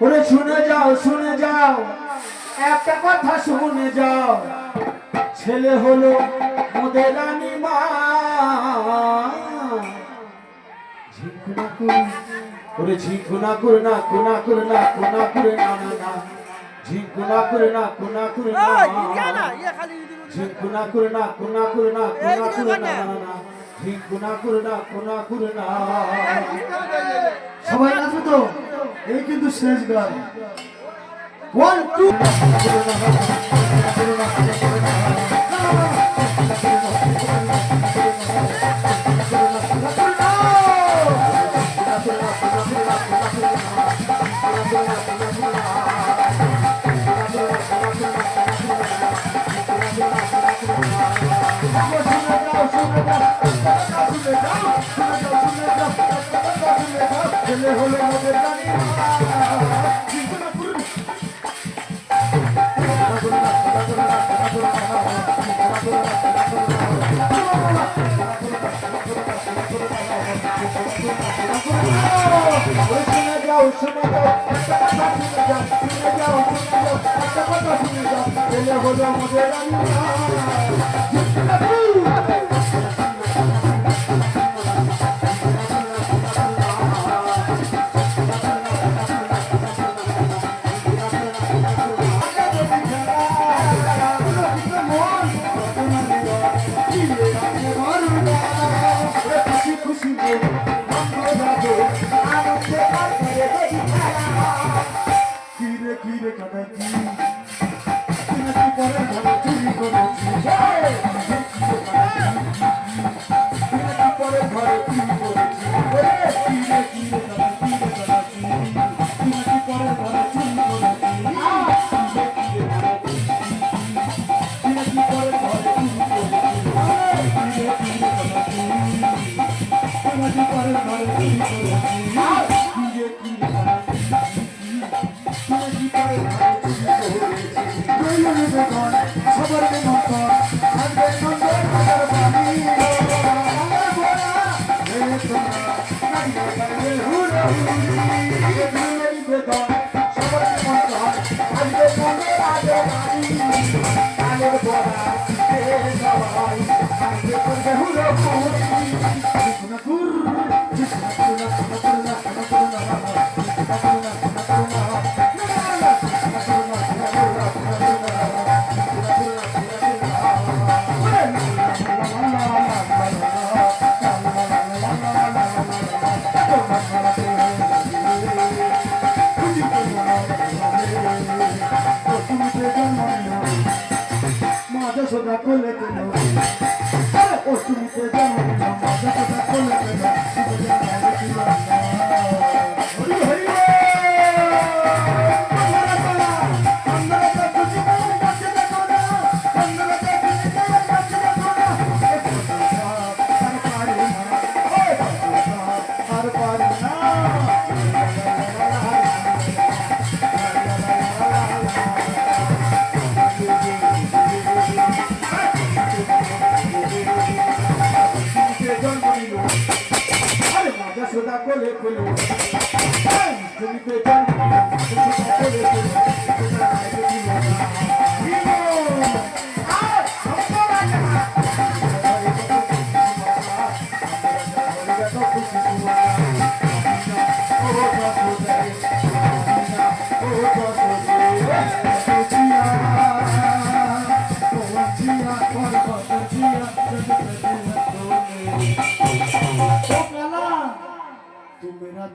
ওরে শুনে যাও একটা কথা শুনে যাও, ছেলে হলো মোদের রানী মা। ওরে ঝিঁকুনা করে না কোনা করে না কোনা করে না না না, ঝিঁকুনা করে না কোনা করে না, ঝিঁকুনা করে না কোনা করে না কোনা করে না না না, ঝিঁকুনা করে না কোনা করে না। সবাই নাচো তো, এই কিন্তু শেষ গান। 1 2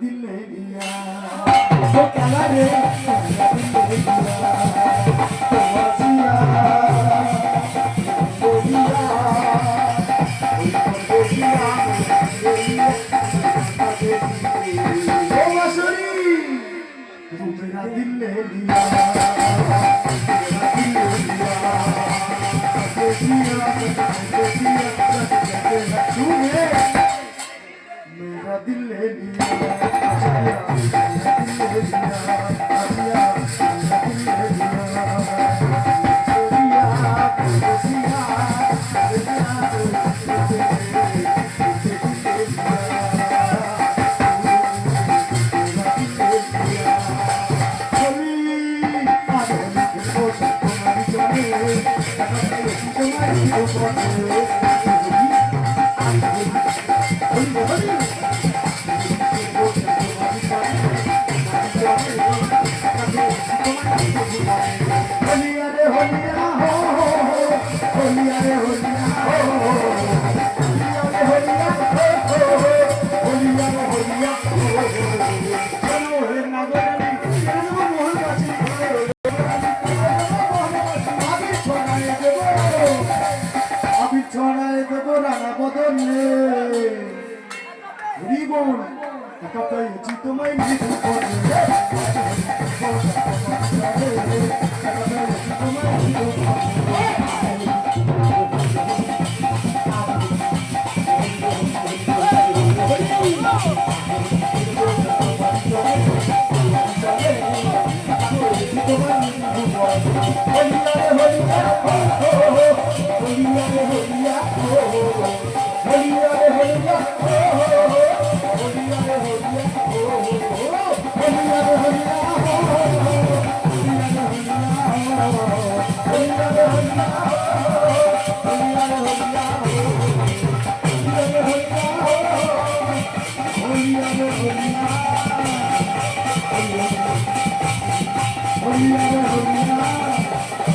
दिल ले लिया वो काला रे दिल ले लिया तो वासिया बोलिया ओ वासुरी तू मेरा दिल ले लिया मेरा दिल ले लिया दिल ले लिया তোমায় মৃদু করে তোমায় মৃদু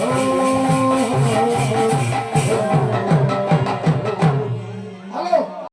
Oh